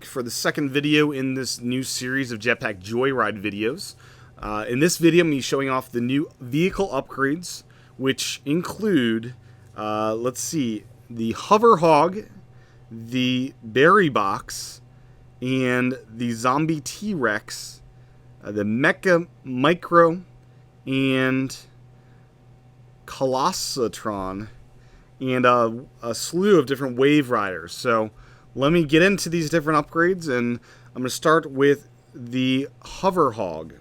for the second video in this new series of Jetpack Joyride videos. In this video, I'm going to be showing off the new vehicle upgrades, which include, let's see, the Hover Hog, the Berry Box, and the Zombie T-Rex, the Mecha Micro, and Colossatron, and a slew of different Wave Riders. So let me get into these different upgrades, and I'm going to start with the Hover Hog.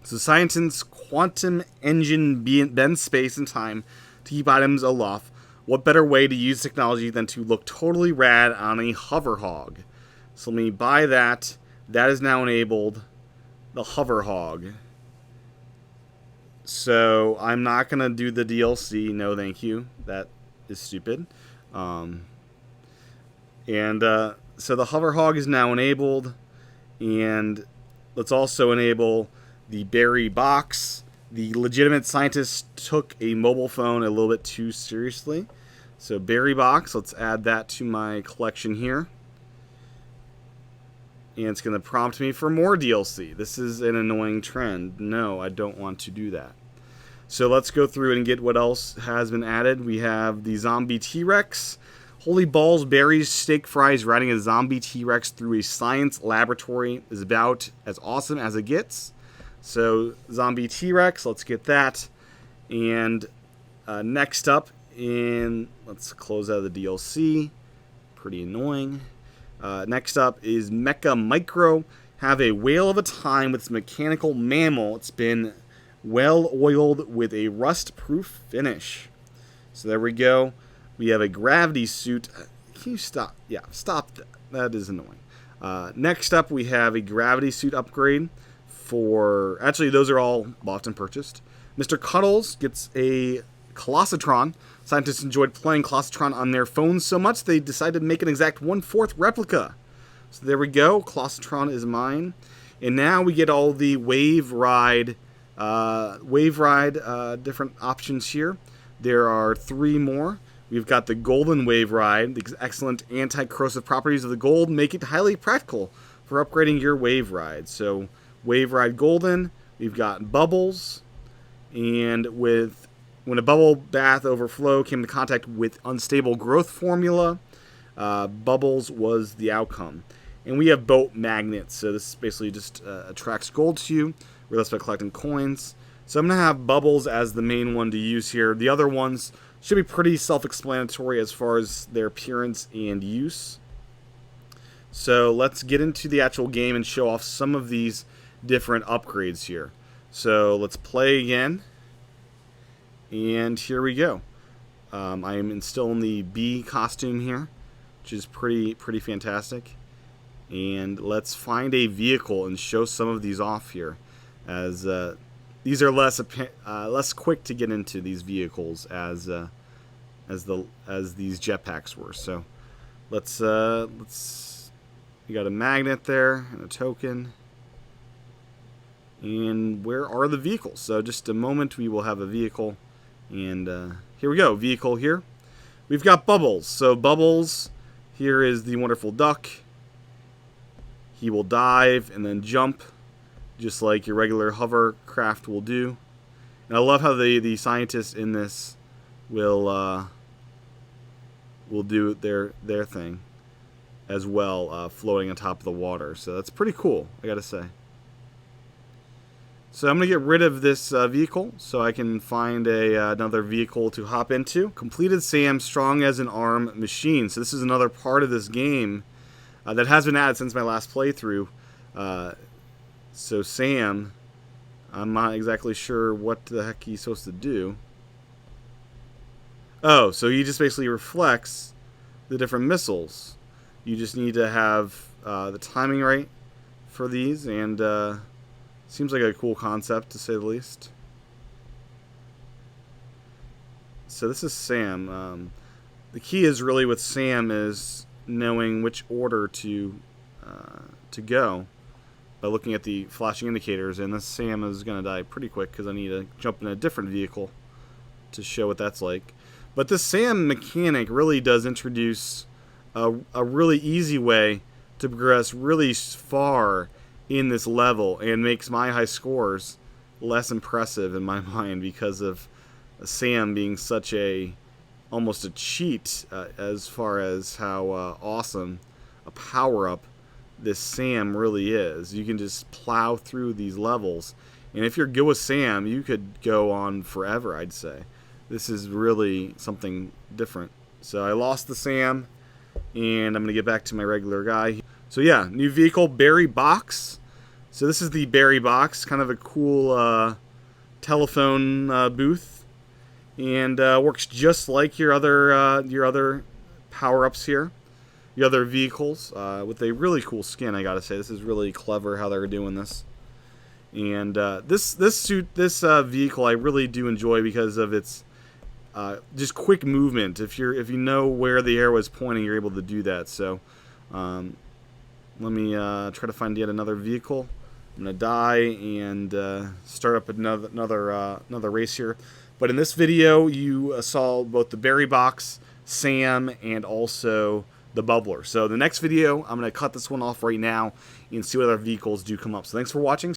So Chaten's quantum engine bends space and time to keep items aloft. What better way to use technology than to look totally rad on a Hover Hog? So let me buy that. That is now enabled, the Hover Hog. So I'm not going to do the DLC. No, thank you. That is stupid. So the Hover Hog is now enabled. And let's also enable the Berry Box. The legitimate scientist took a mobile phone a little bit too seriously. So Berry Box, let's add that to my collection here. And it's going to prompt me for more DLC. This is an annoying trend. No, I don't want to do that. So let's go through and get what else has been added. We have the Zombie T-Rex. Holy balls, berries, steak fries, riding a zombie T-Rex through a science laboratory is about as awesome as it gets. So Zombie T-Rex, let's get that. And next up, let's close out of the DLC. Pretty annoying. Next up is Mecha Micro. Have a whale of a time with its mechanical mammal. It's been well oiled with a rust-proof finish. So there we go. We have a gravity suit. Can you stop? Yeah, stop that. That is annoying. Next up, we have a gravity suit upgrade for... Actually, those are all bought and purchased. Mr. Cuddles gets a Colossatron. Scientists enjoyed playing Colossatron on their phones so much they decided to make an exact 1/4 replica. So there we go. Colossatron is mine. And now we get all the Wave Ride different options here. There are 3 more. We've got the Golden Wave Ride. The excellent anti-corrosive properties of the gold make it highly practical for upgrading your Wave Ride. So Wave Ride Golden. We've got Bubbles. And when a bubble bath overflow came into contact with unstable growth formula, Bubbles was the outcome. And we have Boat Magnets. So this basically just attracts gold to you. We're less by collecting coins. So I'm going to have Bubbles as the main one to use here. The other ones should be pretty self-explanatory as far as their appearance and use. So let's get into the actual game and show off some of these different upgrades here. So let's play again. And here we go. I am still in the bee costume here, which is pretty fantastic. And let's find a vehicle and show some of these off here, as these are less quick to get into, these vehicles, as these jetpacks were. So let's we got a magnet there and a token. And where are the vehicles? So just a moment, we will have a vehicle. And here we go, vehicle here. We've got Bubbles. So Bubbles, here is the wonderful duck. He will dive and then jump, just like your regular hovercraft will do. And I love how the scientists in this will do their thing as well, floating on top of the water. So that's pretty cool, I gotta say. So I'm going to get rid of this vehicle so I can find another vehicle to hop into. Completed Sam, strong as an arm machine. So this is another part of this game that has been added since my last playthrough. So Sam, I'm not exactly sure what the heck he's supposed to do. Oh, so he just basically reflects the different missiles. You just need to have the timing right for these, and seems like a cool concept, to say the least. So this is Sam. The key is really with Sam is knowing which order to go by looking at the flashing indicators. And this Sam is going to die pretty quick because I need to jump in a different vehicle to show what that's like. But this Sam mechanic really does introduce a really easy way to progress really far in this level, and makes my high scores less impressive in my mind because of Sam being such almost a cheat as far as how awesome a power-up this Sam really is. You can just plow through these levels, and if you're good with Sam, you could go on forever, I'd say. This is really something different. So I lost the Sam, and I'm going to get back to my regular guy. So yeah, new vehicle, Berry Box. So this is the Berry Box, kind of a cool telephone booth, and works just like your other power-ups here, your other vehicles, with a really cool skin. I gotta say, this is really clever how they're doing this. And this vehicle I really do enjoy because of its just quick movement. If you know where the arrow is pointing, you're able to do that. So let me try to find yet another vehicle. I'm gonna die and start up another race here. But in this video, you saw both the Berry Box, Sam, and also the Bubbler. So the next video, I'm gonna cut this one off right now and see what other vehicles do come up. So thanks for watching.